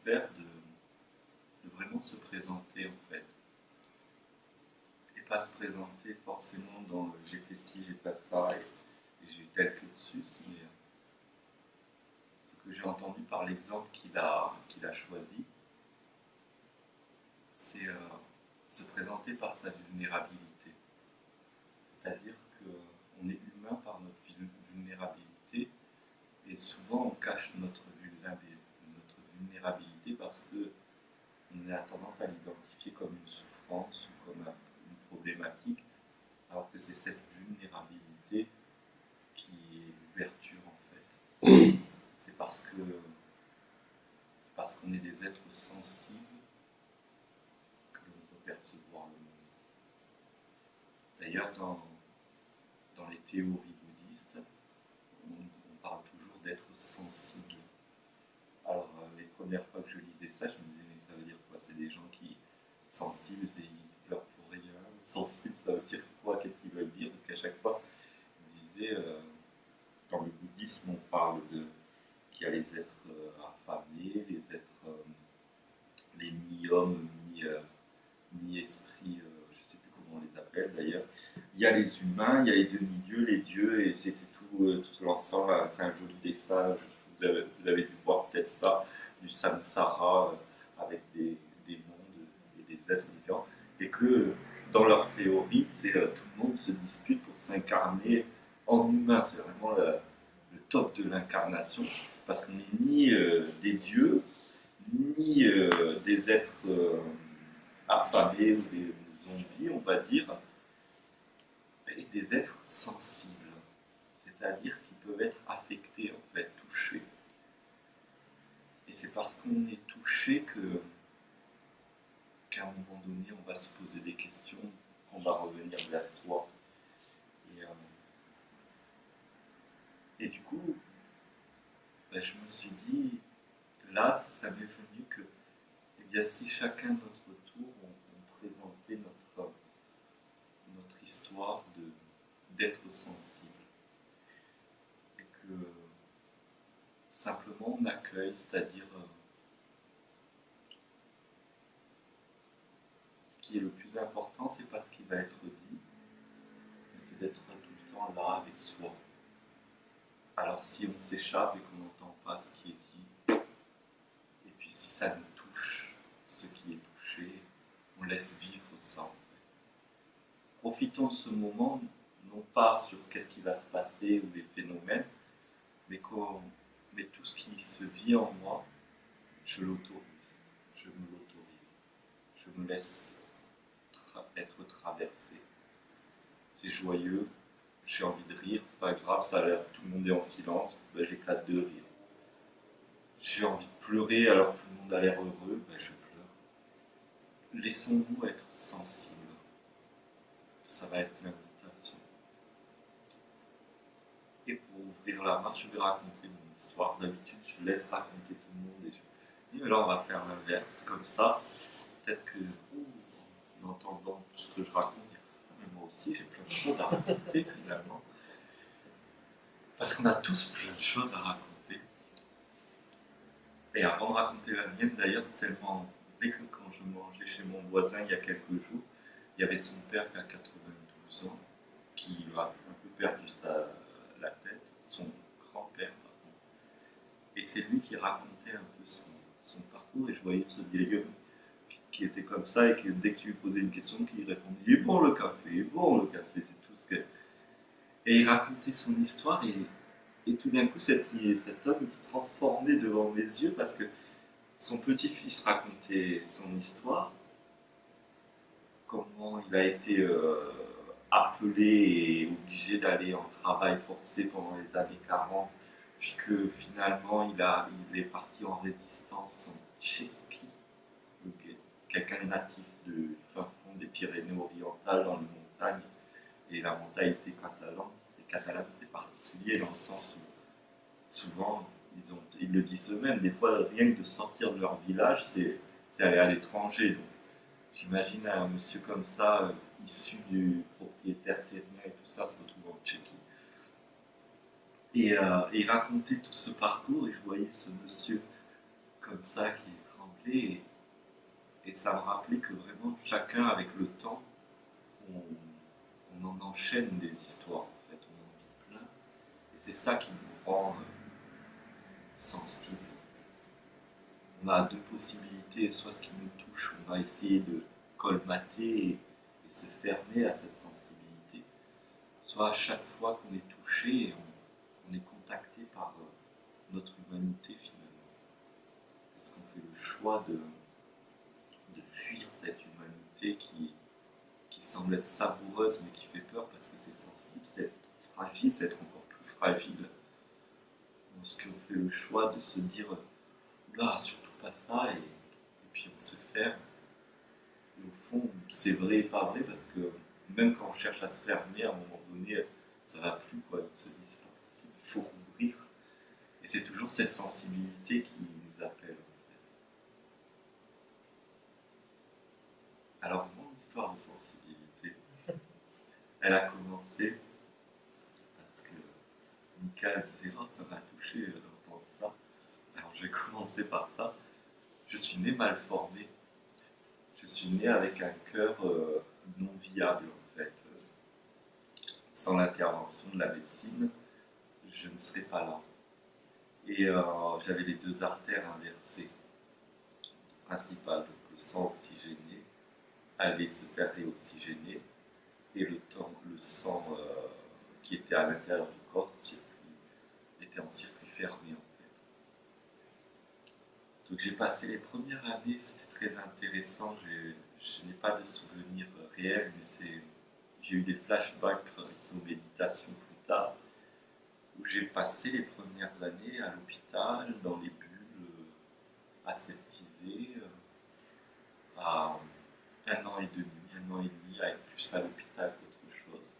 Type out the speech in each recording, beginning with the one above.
faire de vraiment se présenter en fait. Et pas se présenter forcément dans j'ai fait ci, j'ai fait ça et j'ai eu tel cursus, mais ce que j'ai entendu par l'exemple qu'il a choisi, c'est se présenter par sa vulnérabilité. C'est-à-dire qu'on est humain par notre vulnérabilité et souvent on cache notre vulnérabilité parce qu'on a tendance à l'identifier comme une souffrance ou comme une problématique, alors que c'est cette vulnérabilité qui est l'ouverture en fait. C'est parce qu'on est des êtres sensibles que l'on peut percevoir le monde. D'ailleurs, dans les théories bouddhistes, on parle toujours d'être sensible. Alors, les premières fois que je lisais ça, je me disais, mais ça veut dire quoi? C'est des gens qui sensibles et ils pleurent pour rien. Sensible, ça veut dire quoi? Qu'est-ce qu'ils veulent dire? Parce qu'à chaque fois, je disais, dans le bouddhisme, on parle de qu'il y a les êtres affamés, les êtres, les mi-hommes, mi-esprits, je ne sais plus comment on les appelle d'ailleurs. Il y a les humains, il y a les demi-dieux, les dieux, et c'est tout l'ensemble. C'est un joli dessin, vous avez dû voir peut-être ça, du samsara, avec des mondes et des êtres différents. Et que dans leur théorie, c'est tout le monde se dispute pour s'incarner en humain. C'est vraiment le top de l'incarnation, parce qu'on n'est ni des dieux, ni des êtres affamés ou des zombies, on va dire, et des êtres sensibles, c'est-à-dire qui peuvent être affectés, en fait, touchés. Et c'est parce qu'on est touché qu'à un moment donné, on va se poser des questions, qu'on va revenir vers soi. Et du coup, ben, je me suis dit, là, ça m'est venu que, eh bien, si chacun de notre tour, on présentait notre histoire d'être sensible, et que simplement on accueille, c'est-à-dire ce qui est le plus important, c'est pas ce qui va être dit, mais c'est d'être tout le temps là avec soi. Alors si on s'échappe et qu'on n'entend pas ce qui est dit, et puis si ça nous touche, ce qui est touché, on laisse vivre ça. En fait. Profitons de ce moment, non pas sur qu'est-ce qui va se passer ou les phénomènes, mais tout ce qui se vit en moi, je l'autorise, je me l'autorise, je me laisse être traversé. C'est joyeux, j'ai envie de rire, c'est pas grave, ça a l'air, tout le monde est en silence, ben, j'éclate de rire. J'ai envie de pleurer alors tout le monde a l'air heureux, ben, je pleure. Laissons-nous être sensibles, ça va être l'invitation. Et pour ouvrir la marche, je vais raconter mon histoire. D'habitude, je laisse raconter tout le monde et je dis, mais là on va faire l'inverse, comme ça, peut-être que en entendant ce que je raconte, mais moi aussi j'ai plein de choses à raconter finalement. Parce qu'on a tous plein de choses à raconter. Et avant de raconter la mienne, d'ailleurs, c'est tellement vrai que quand je mangeais chez mon voisin il y a quelques jours, il y avait son père qui a 92 ans, qui a un peu perdu la tête, son grand-père, pardon. Et c'est lui qui racontait un peu son parcours, et je voyais ce vieil homme qui était comme ça, et que dès que tu lui posais une question, qu'il répondait « Il est bon le café, il est bon le café », c'est tout ce que... Et il racontait son histoire, et tout d'un coup, cet homme se transformait devant mes yeux parce que son petit-fils racontait son histoire, comment il a été appelé et obligé d'aller en travail forcé pendant les années 40, puis que finalement il est parti en résistance en Tchéquie, quelqu'un natif du fin fond des Pyrénées-Orientales dans les montagnes, et la mentalité catalane c'est particulier dans le sens où souvent, ils le disent eux-mêmes, des fois, rien que de sortir de leur village, c'est aller à l'étranger. Donc, j'imagine un monsieur comme ça, issu du propriétaire terrien et tout ça, se retrouve en Tchéquie. Et il racontait tout ce parcours, et je voyais ce monsieur comme ça, qui est rappelait, et ça me rappelait que vraiment chacun avec le temps, on en enchaîne des histoires en fait, on en vit plein, et c'est ça qui nous rend sensibles. On a deux possibilités, soit ce qui nous touche, on va essayer de colmater et se fermer à cette sensibilité, soit à chaque fois qu'on est touché, on est contacté par notre humanité finalement. Est-ce qu'on fait le choix de fuir cette humanité qui semble être savoureuse mais qui fait peur parce que c'est sensible, c'est fragile, c'est être encore plus fragile? Ou est-ce qu'on fait le choix de se dire oula, surtout pas ça, et puis on se ferme? Et au fond, c'est vrai et pas vrai parce que même quand on cherche à se fermer, à un moment donné, ça va plus, quoi. On se dit c'est pas possible, il faut rouvrir. Et c'est toujours cette sensibilité qui nous appelle. Alors, mon histoire de sensibilité, elle a commencé parce que Mika disait oh, ça m'a touché d'entendre ça. Alors, je vais commencer par ça. Je suis né mal formé. Je suis né avec un cœur non viable, en fait. Sans l'intervention de la médecine, je ne serais pas là. Et j'avais les deux artères inversées, principales. Donc, le sang oxygéné allait se faire réoxygéner et le sang qui était à l'intérieur du corps était en circuit fermé en fait. Donc j'ai passé les premières années, c'était très intéressant, je n'ai pas de souvenirs réels, mais j'ai eu des flashbacks grâce aux méditations plus tard, où j'ai passé les premières années à l'hôpital, dans les bulles, aseptisées, à 1 an et demi, 1 an et demi, à être plus à l'hôpital qu'autre chose.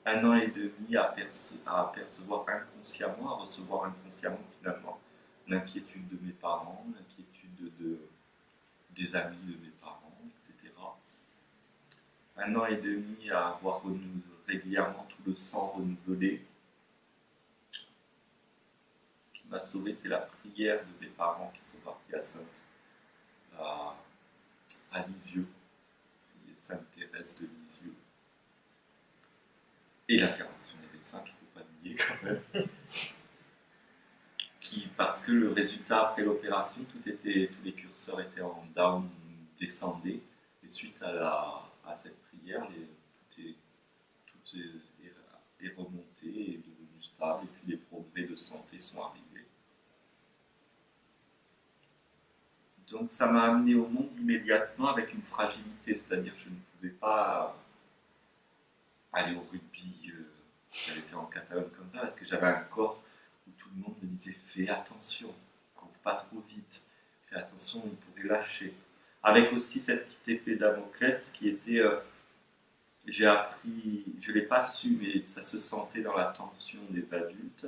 1 an et demi à percevoir inconsciemment, à recevoir inconsciemment finalement l'inquiétude de mes parents, l'inquiétude des amis de mes parents, etc. 1 an et demi à avoir régulièrement tout le sang renouvelé. Ce qui m'a sauvé, c'est la prière de mes parents qui sont partis à Sainte, à Lisieux, Sainte Thérèse de Lisieux. Et l'intervention des médecins, qu'il ne faut pas nier quand même. Parce que le résultat après l'opération, tous les curseurs étaient en down, descendaient, et suite à cette prière, tout est remonté, est devenu stable, et puis les progrès de santé sont arrivés. Donc ça m'a amené au monde immédiatement avec une fragilité, c'est-à-dire que je ne pouvais pas aller au rugby si j'avais été en Catalogne comme ça, parce que j'avais un corps où tout le monde me disait fais attention, cours pas trop vite, fais attention, on pourrait lâcher. Avec aussi cette petite épée Damoclès qui était, j'ai appris, je ne l'ai pas su, mais ça se sentait dans la tension des adultes,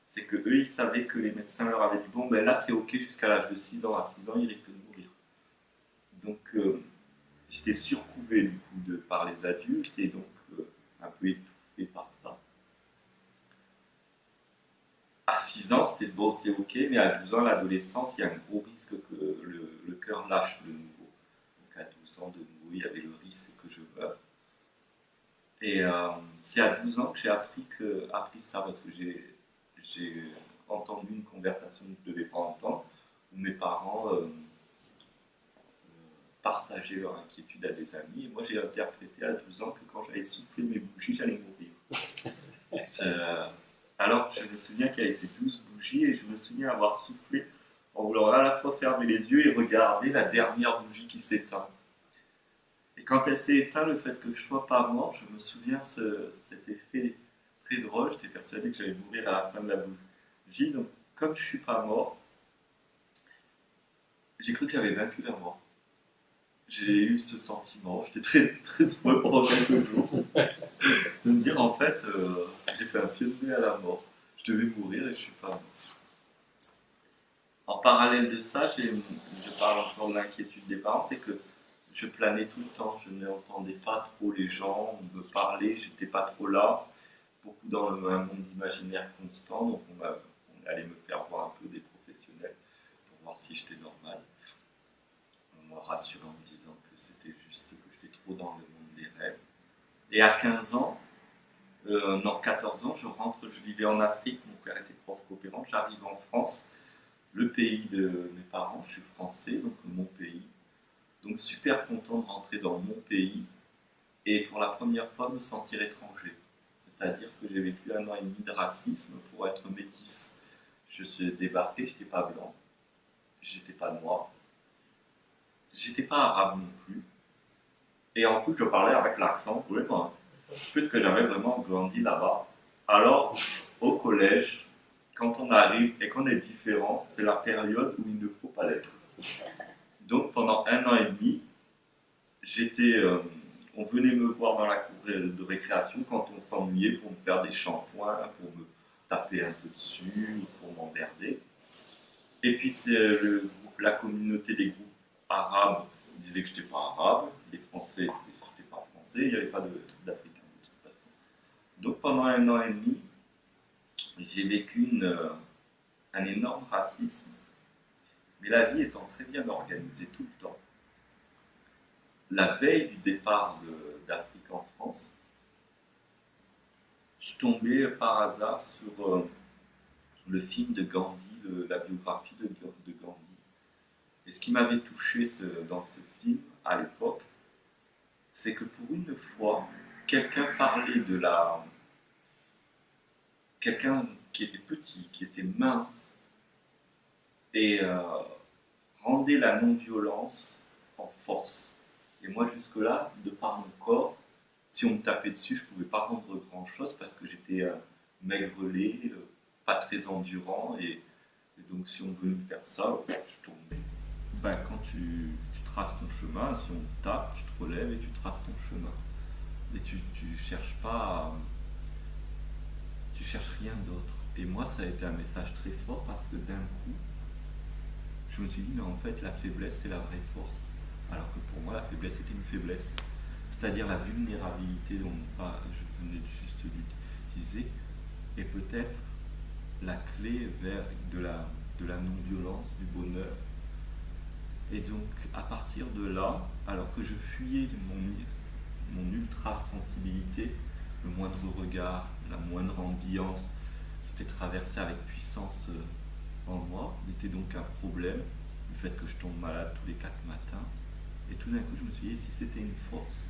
c'est que eux ils savaient que les médecins leur avaient dit bon ben là c'est ok jusqu'à l'âge de 6 ans, à 6 ans il risque de mourir. Donc j'étais surcouvé du coup par les adultes et donc un peu étouffé par ça. À 6 ans, c'était bon, c'est ok, mais à 12 ans, l'adolescence, il y a un gros risque que le cœur lâche de nouveau. Donc à 12 ans, de nouveau, il y avait le risque que je meure. Et c'est à 12 ans que j'ai appris ça, parce que j'ai entendu une conversation que je ne devais pas entendre, où mes parents partageaient leur inquiétude à des amis. Et moi, j'ai interprété à 12 ans que quand j'allais souffler mes bougies, j'allais mourir. Alors, je me souviens qu'il y avait ces 12 bougies et je me souviens avoir soufflé en voulant à la fois fermer les yeux et regarder la dernière bougie qui s'éteint. Et quand elle s'est éteinte, le fait que je ne sois pas mort, je me souviens cet effet très drôle. J'étais persuadé que j'allais mourir à la fin de la bougie. Donc, comme je ne suis pas mort, j'ai cru que j'avais vaincu la mort. J'ai eu ce sentiment, j'étais très, très heureux pendant quelques jours, de me dire en fait, j'ai fait un pied de nez à la mort. Je devais mourir et je ne suis pas mort. En parallèle de ça, je parle encore de l'inquiétude des parents, c'est que je planais tout le temps, je n'entendais pas trop les gens me parler, j'étais pas trop là, beaucoup dans un monde imaginaire constant, donc on allait me faire voir un peu des professionnels pour voir si j'étais normal. Et à 15 ans, non, 14 ans, je rentre, je vivais en Afrique, mon père était prof coopérant, j'arrive en France, le pays de mes parents, je suis français, donc mon pays. Donc super content de rentrer dans mon pays et pour la première fois me sentir étranger. C'est-à-dire que j'ai vécu 1 an et demi de racisme pour être métisse. Je suis débarqué, je n'étais pas blanc, j'étais pas noir, j'étais pas arabe non plus. Et en plus, je parlais avec l'accent, vraiment, puisque j'avais vraiment grandi là-bas. Alors, au collège, quand on arrive et qu'on est différent, c'est la période où il ne faut pas l'être. Donc, pendant 1 an et demi, on venait me voir dans la cour de récréation quand on s'ennuyait pour me faire des shampoings, pour me taper un peu dessus, pour m'emmerder. Et puis, la communauté des groupes arabes disait que je n'étais pas arabe, les Français, je n'étais pas français, il n'y avait pas d'Africains de toute façon. Donc, pendant 1 an et demi, j'ai vécu un énorme racisme. Mais la vie étant très bien organisée tout le temps, la veille du départ d'Afrique en France, je tombais par hasard sur le film de Gandhi, la biographie de Gandhi. Et ce qui m'avait touché dans ce film, à l'époque, c'est que pour une fois, quelqu'un parlait quelqu'un qui était petit, qui était mince, et rendait la non-violence en force. Et moi, jusque-là, de par mon corps, si on me tapait dessus, je ne pouvais pas rendre grand-chose parce que j'étais maigrelet, pas très endurant, et donc si on veut me faire ça, je tombais. Ben, quand tu traces ton chemin, si on te tape, tu te relèves et tu traces ton chemin. Et tu cherches pas, tu cherches rien d'autre. Et moi, ça a été un message très fort parce que d'un coup, je me suis dit, mais en fait, la faiblesse, c'est la vraie force. Alors que pour moi, la faiblesse était une faiblesse. C'est-à-dire la vulnérabilité dont je venais juste d'utiliser, et peut-être la clé de la non-violence, du bonheur. Et donc, à partir de là, alors que je fuyais mon ultra-sensibilité, le moindre regard, la moindre ambiance, c'était traversé avec puissance en moi, il était donc un problème, le fait que je tombe malade tous les 4 matins. Et tout d'un coup, je me suis dit, si c'était une force,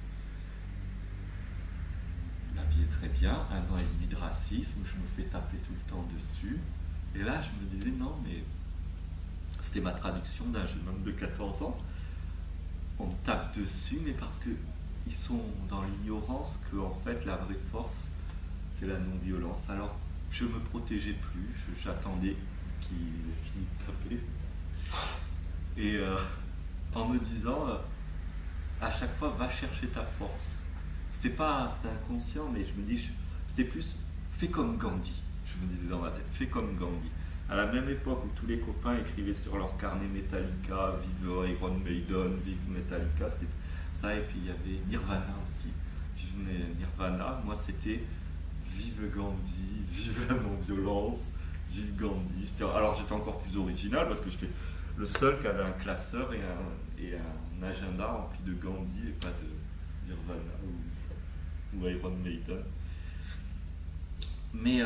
la vie est très bien, 1 an et demi de racisme, où je me fais taper tout le temps dessus. Et là, je me disais, non, mais c'était ma traduction d'un jeune homme de 14 ans. On me tape dessus, mais parce qu'ils sont dans l'ignorance que, en fait, la vraie force, c'est la non-violence. Alors, je me protégeais plus, j'attendais qu'il finisse de taper. Et en me disant, à chaque fois, va chercher ta force. C'était inconscient, mais je me dis, c'était plus, fais comme Gandhi. Je me disais dans ma tête, fais comme Gandhi. À la même époque où tous les copains écrivaient sur leur carnet Metallica, vive Iron Maiden, vive Metallica, c'était ça, et puis il y avait Nirvana aussi. Vive Nirvana, moi c'était vive Gandhi, vive la non-violence, vive Gandhi. Alors j'étais encore plus original parce que j'étais le seul qui avait un classeur et un agenda rempli de Gandhi et pas de Nirvana ou Iron Maiden. Mais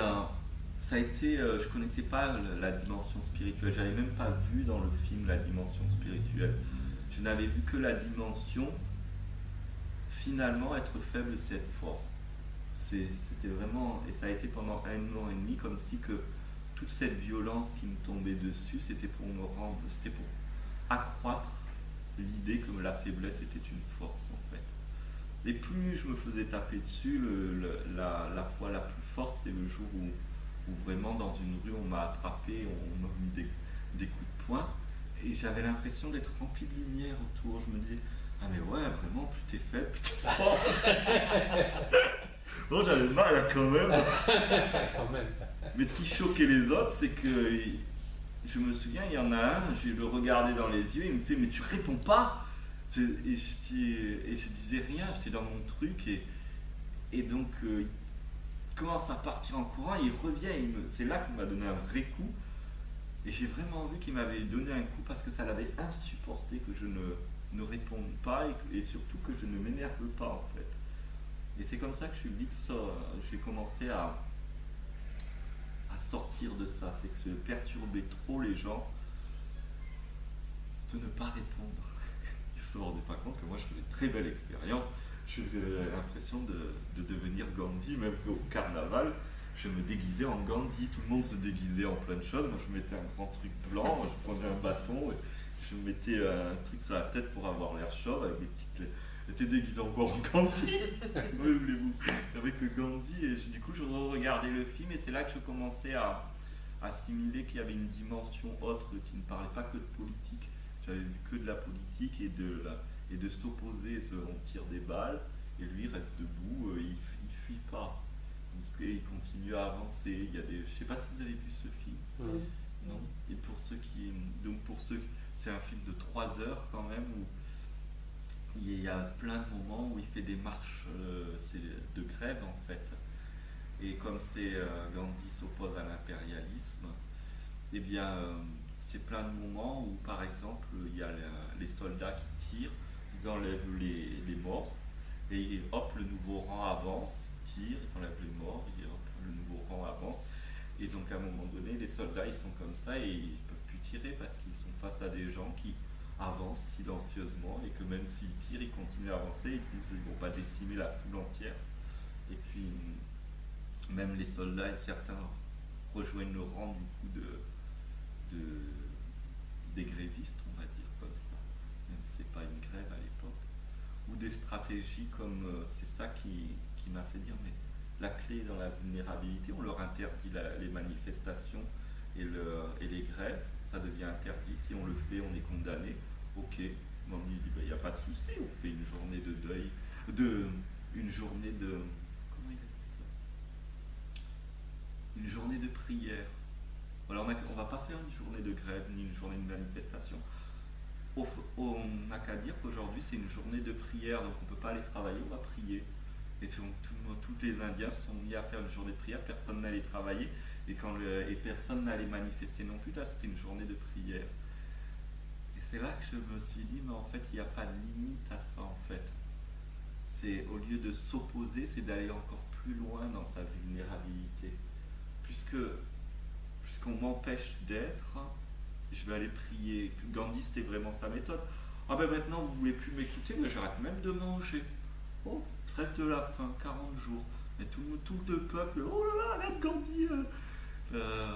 ça a été, je connaissais pas la dimension spirituelle, j'avais même pas vu dans le film la dimension spirituelle. Je n'avais vu que la dimension, finalement, être faible, c'est être fort. C'était vraiment, et ça a été pendant 1 an et demi, comme si que toute cette violence qui me tombait dessus, c'était pour accroître l'idée que la faiblesse était une force en fait. Et plus je me faisais taper dessus, la fois la plus forte, c'est le jour où vraiment dans une rue on m'a attrapé, on m'a mis des coups de poing, et j'avais l'impression d'être rempli de lumière autour. Je me disais, ah mais ouais, vraiment, plus t'es faible, plus t'es fort. Non, j'avais mal quand même. Mais ce qui choquait les autres, c'est que je me souviens, il y en a un, je le regardais dans les yeux, il me fait, mais tu réponds pas. Et je disais rien, j'étais dans mon truc, et donc il commence à partir en courant, il revient, c'est là qu'il m'a donné un vrai coup, et j'ai vraiment vu qu'il m'avait donné un coup parce que ça l'avait insupporté que je ne réponde pas, et surtout que je ne m'énerve pas en fait. Et c'est comme ça que je suis vite j'ai commencé à sortir de ça. C'est que ça perturbait trop les gens de ne pas répondre. Ils ne se rendaient pas compte que moi je faisais une très belle expérience. J'avais l'impression de devenir Gandhi, même au carnaval. Je me déguisais en Gandhi, tout le monde se déguisait en plein de choses. Moi je mettais un grand truc blanc, je prenais un bâton, et je mettais un truc sur la tête pour avoir l'air chauve avec des petites. J'étais déguisé encore en Gandhi, oui, voulez-vous, avec Gandhi, et du coup je regardais le film et c'est là que je commençais à assimiler qu'il y avait une dimension autre qui ne parlait pas que de politique. J'avais vu que de la politique et de s'opposer, on tire des balles, et lui reste debout, il fuit pas. Il continue à avancer. Il y a des, je ne sais pas si vous avez vu ce film. Non. Et pour ceux, c'est un film de 3 heures quand même où il y a plein de moments où il fait des marches de grève en fait. Et comme Gandhi s'oppose à l'impérialisme, eh bien c'est plein de moments où par exemple il y a les soldats qui tirent, ils enlèvent les morts et hop le nouveau rang avance, ils tirent, ils enlèvent les morts, et hop le nouveau rang avance. Et donc à un moment donné les soldats ils sont comme ça et ils ne peuvent plus tirer parce qu'ils sont face à des gens qui avancent silencieusement et que même s'ils tirent, ils continuent à avancer, ils ne vont pas décimer la foule entière. Et puis, même les soldats et certains rejoignent le rang du coup des grévistes, on va dire comme ça, même si c'est pas une grève à l'époque. Ou des stratégies comme, c'est ça qui m'a fait dire, mais la clé dans la vulnérabilité, on leur interdit les manifestations et les grèves, ça devient interdit, si on le fait, on est condamné. Ok, mon ami dit, il n'y a pas de souci, on fait une journée de deuil, une journée de, comment il a dit ça, une journée de prière. Voilà, on ne va pas faire une journée de grève ni une journée de manifestation. On n'a qu'à dire qu'aujourd'hui c'est une journée de prière, donc on ne peut pas aller travailler, on va prier. Et donc tous les Indiens se sont mis à faire une journée de prière, personne n'allait travailler et personne n'allait manifester non plus. Là c'était une journée de prière. Et c'est là que je me suis dit, mais en fait il n'y a pas de limite à ça en fait. C'est au lieu de s'opposer, c'est d'aller encore plus loin dans sa vulnérabilité. Puisqu'on m'empêche d'être, je vais aller prier. Gandhi, c'était vraiment sa méthode. Ah ben maintenant, vous ne voulez plus m'écouter, mais j'arrête même de manger. Oh, traite de la faim, 40 jours. Et tout le peuple, oh là là, arrête Gandhi.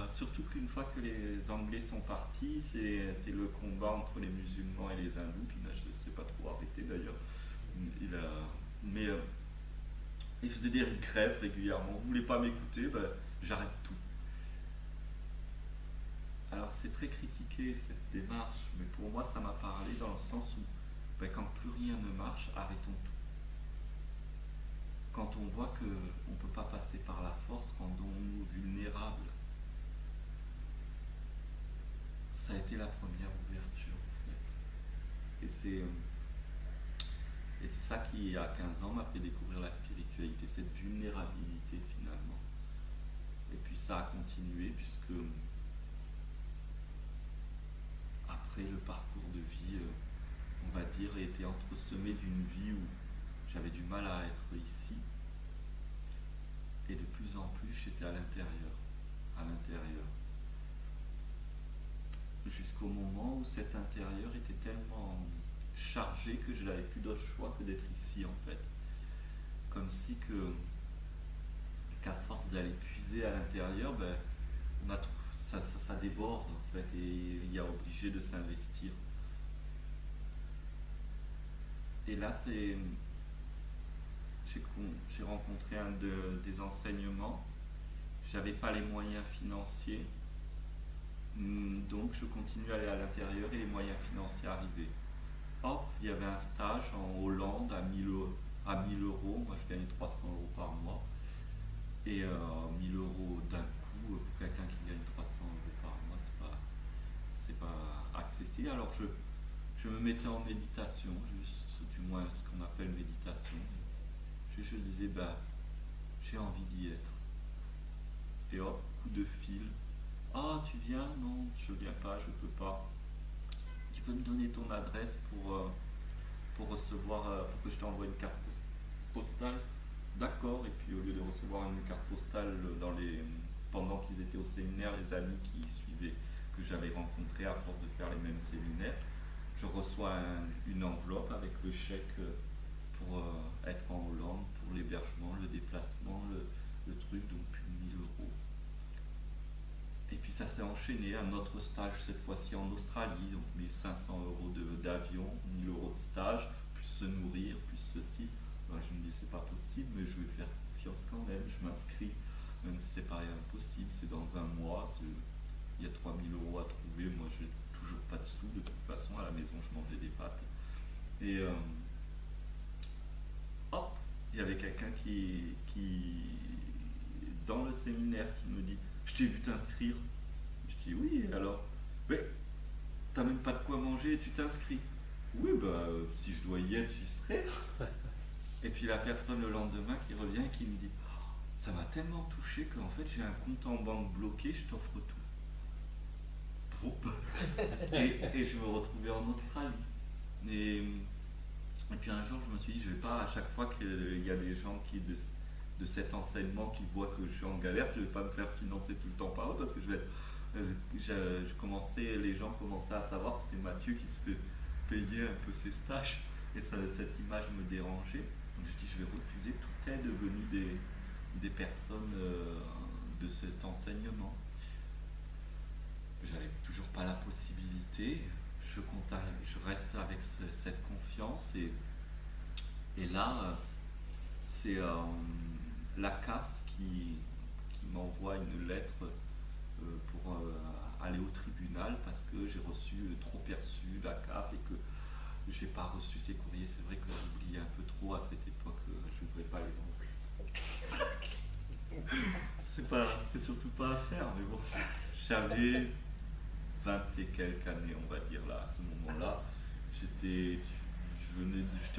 Surtout qu'une fois que les Anglais sont partis, c'était le combat entre les musulmans et les hindous, qui n'a, je ne sais pas trop arrêté d'ailleurs. Mais il faisait des grèves régulièrement. Vous ne voulez pas m'écouter, ben, j'arrête tout. Alors c'est très critiqué cette démarche, mais pour moi ça m'a parlé dans le sens où ben, quand plus rien ne marche, arrêtons tout. Quand on voit qu'on ne peut pas passer par la force, rendons-nous vulnérables. Ça a été la première ouverture en fait. Et c'est ça qui, à 15 ans, m'a fait découvrir la spiritualité, cette vulnérabilité finalement. Et puis ça a continué puisque après le parcours de vie, on va dire, était entresemé d'une vie où j'avais du mal à être ici. Et de plus en plus, j'étais à l'intérieur. Jusqu'au moment où cet intérieur était tellement chargé que je n'avais plus d'autre choix que d'être ici en fait. Comme si qu'à force d'aller puiser à l'intérieur, ben, ça déborde en fait et il y a obligé de s'investir. Et là j'ai rencontré un des enseignements, j'avais pas les moyens financiers, donc je continue à aller à l'intérieur et les moyens financiers arrivaient. Hop, il y avait un stage en Hollande à 1000 euros, moi je gagnais 300 euros par mois, et 1000 euros d'un coup, pour quelqu'un qui gagne 300 euros par mois, c'est pas accessible. Alors je me mettais en méditation, juste, du moins ce qu'on appelle méditation. Je disais, bah, j'ai envie d'y être. Et hop, coup de fil. Ah, tu viens? Non, je viens pas, je peux pas. Tu peux me donner ton adresse pour recevoir, pour que je t'envoie une carte postale? d'accord, et puis au lieu de recevoir une carte postale pendant qu'ils étaient au séminaire, les amis qui suivaient, que j'avais rencontrés à force de faire les mêmes séminaires, je reçois une enveloppe avec le chèque pour être en Hollande, pour l'hébergement, le déplacement, le truc, donc plus de 1000 euros. Et puis ça s'est enchaîné, un autre stage cette fois-ci en Australie, donc 1500 euros d'avion, 1000 euros de stage, plus se nourrir, plus ceci. Alors, je me dis c'est pas possible, mais je vais faire confiance quand même, je m'inscris, même si c'est pas impossible, c'est dans un mois, il y a 3000 euros à trouver, moi j'ai toujours pas de sous, de toute façon à la maison je mangeais des pâtes. Et hop, il y avait quelqu'un dans le séminaire qui me dit je t'ai vu t'inscrire. Je dis oui, alors mais t'as même pas de quoi manger et tu t'inscris. Oui, bah si je dois y être, j'y serai. Et puis la personne le lendemain qui revient et qui me dit ça m'a tellement touché qu'en fait j'ai un compte en banque bloqué, je t'offre tout. Bon. Et je me retrouvais en Australie. Et puis un jour, je me suis dit, je vais pas, à chaque fois qu'il y a des gens de cet enseignement qui voient que je suis en galère, je vais pas me faire financer tout le temps par eux parce que les gens commençaient à savoir que c'était Mathieu qui se fait payer un peu ses stages et cette image me dérangeait. Donc je dis, je vais refuser toute aide venue des personnes de cet enseignement. J'avais toujours pas la possibilité. Je reste avec cette confiance et là, c'est la CAF qui m'envoie une lettre pour aller au tribunal parce que j'ai reçu trop perçu la CAF et que j'ai pas reçu ces courriers. C'est vrai que j'oubliais un peu trop à cette époque, je ne voudrais pas les vendre. C'est surtout pas à faire, mais bon. J'avais 20 et quelques années, on va dire, là, à ce moment-là. J'étais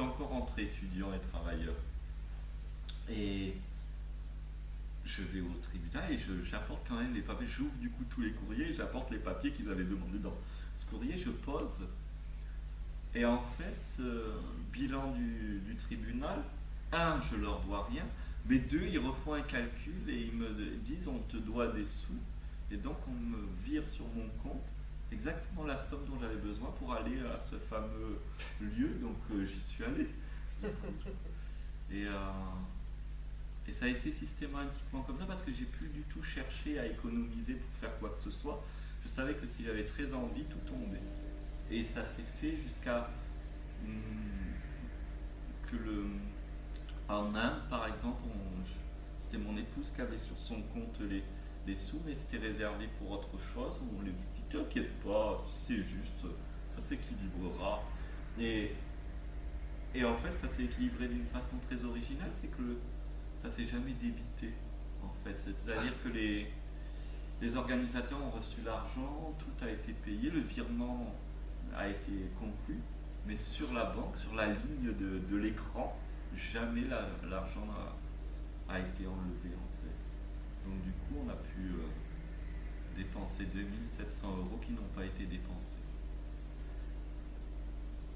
encore entre étudiant et travailleur. Et je vais au tribunal et j'apporte quand même les papiers. J'ouvre du coup tous les courriers et j'apporte les papiers qu'ils avaient demandé dans ce courrier. Je pose. Et en fait, bilan du tribunal, un, je leur dois rien. Mais deux, ils refont un calcul et ils me disent on te doit des sous. Et donc on me vire sur mon compte exactement la somme dont j'avais besoin pour aller à ce fameux lieu. Donc j'y suis allé. Et, et ça a été systématiquement comme ça parce que j'ai plus du tout cherché à économiser pour faire quoi que ce soit. Je savais que si j'avais très envie, tout tombait. Et ça s'est fait jusqu'à que en Inde, par exemple, c'était mon épouse qui avait sur son compte les sous, mais c'était réservé pour autre chose. On lui dit t'inquiète pas, c'est juste, ça s'équilibrera. Et, et en fait, ça s'est équilibré d'une façon très originale, c'est que ça s'est jamais débité. En fait, c'est-à-dire que les organisateurs ont reçu l'argent, tout a été payé, le virement a été conclu, mais sur la banque, sur la ligne de l'écran, jamais l'argent a été enlevé en fait. Donc du coup, on a pu dépenser 2700 euros qui n'ont pas été dépensés.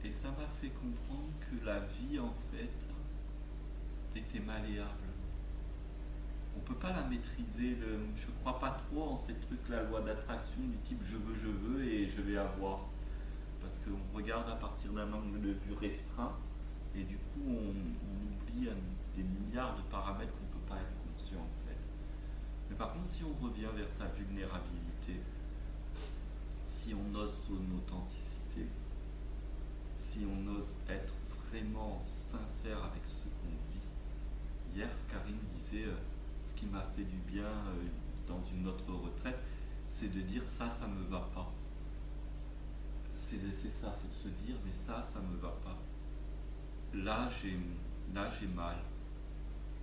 Et ça m'a fait comprendre que la vie en fait était malléable. On ne peut pas la maîtriser. Je ne crois pas trop en ces trucs, la loi d'attraction du type je veux et je vais avoir. Parce qu'on regarde à partir d'un angle de vue restreint et du coup on oublie des milliards de paramètres qu'on ne peut pas être conscient en fait. Mais par contre si on revient vers sa vulnérabilité, si on ose son authenticité, si on ose être vraiment sincère avec ce qu'on vit. Hier Karine disait ce qui m'a fait du bien dans une autre retraite, c'est de dire ça me va pas. C'est ça, c'est de se dire mais ça me va pas. Là j'ai mal.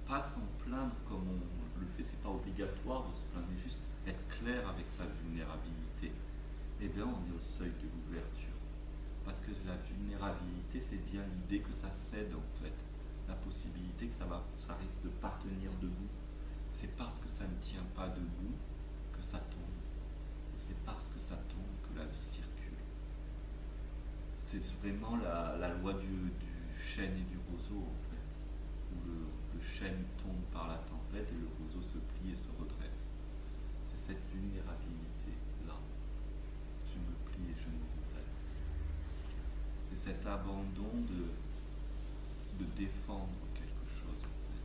Pas s'en plaindre comme on le fait, c'est pas obligatoire de se plaindre, mais juste être clair avec sa vulnérabilité. Et bien on est au seuil de l'ouverture. Parce que la vulnérabilité, c'est bien l'idée que ça cède en fait. La possibilité que ça risque de pas tenir debout. C'est parce que ça ne tient pas debout que ça tombe. C'est parce que ça tombe que la vie circule. C'est vraiment la loi du chêne et du roseau en fait. Où le chêne tombe par la tempête et le roseau se plie et se redresse. C'est cette vulnérabilité-là. Je me plie et je me redresse. C'est cet abandon de défendre quelque chose, en fait.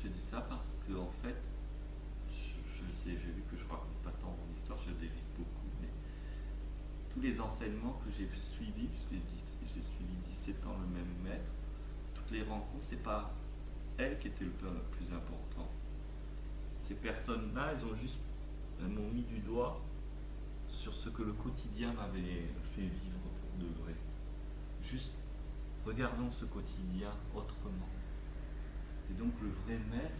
Je dis ça parce que, en fait, j'ai vu que je raconte pas tant mon histoire, je dérive beaucoup, mais tous les enseignements que j'ai suivis, puisque j'ai suivi 17 ans le même maître, toutes les rencontres, c'est pas elle qui était le plus important. Ces personnes-là, elles m'ont mis du doigt sur ce que le quotidien m'avait fait vivre pour de vrai. Juste, regardons ce quotidien autrement. Et donc le vrai maître,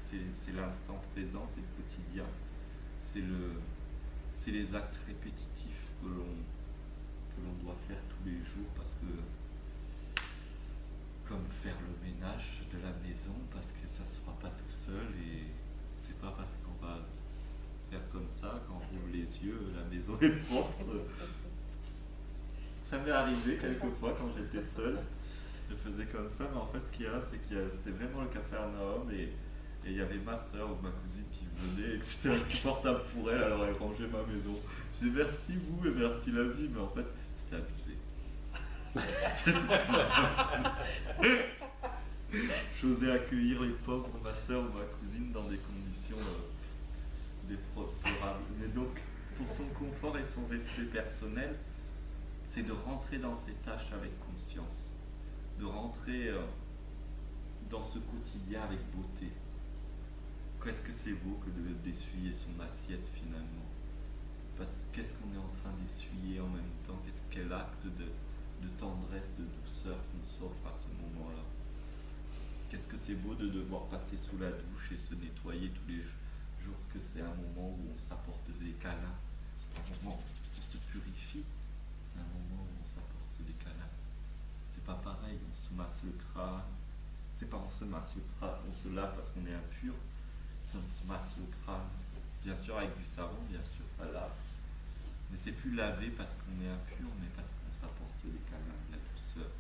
c'est l'instant présent, c'est le quotidien, c'est les actes répétitifs que l'on doit faire tous les jours, parce que, comme faire le ménage de la maison, parce que ça se fera pas tout seul, et c'est pas parce qu'on va faire comme ça, quand on ouvre les yeux, la maison est propre. Ça m'est arrivé quelquefois quand j'étais seul, je faisais comme ça, mais en fait ce qu'il y a, c'est que c'était vraiment le Capharnaüm, et il y avait ma soeur ou ma cousine qui venait et que c'était insupportable pour elle, alors elle rangeait ma maison. J'ai dit merci vous et merci la vie, mais en fait c'était abusé. J'osais accueillir les pauvres, ma soeur ou ma cousine, dans des conditions déplorables. Mais donc, pour son confort et son respect personnel, c'est de rentrer dans ces tâches avec conscience, de rentrer dans ce quotidien avec beauté. Qu'est-ce que c'est beau que d'essuyer son assiette finalement? Parce que qu'est-ce qu'on est en train d'essuyer en même temps? Quel acte de tendresse, de douceur qu'on s'offre à ce moment-là? Qu'est-ce que c'est beau de devoir passer sous la douche et se nettoyer tous les jours, que c'est un moment où on s'apporte des câlins. C'est un moment où on se purifie, c'est un moment où on s'apporte des câlins. C'est pas pareil, on se masse le crâne. C'est pas on se masse le crâne, on se lave parce qu'on est impur. Si on se masse le crâne, bien sûr avec du savon, bien sûr ça lave. Mais c'est plus laver parce qu'on est impur, mais parce qu'on s'apporte des câlins, de la douceur.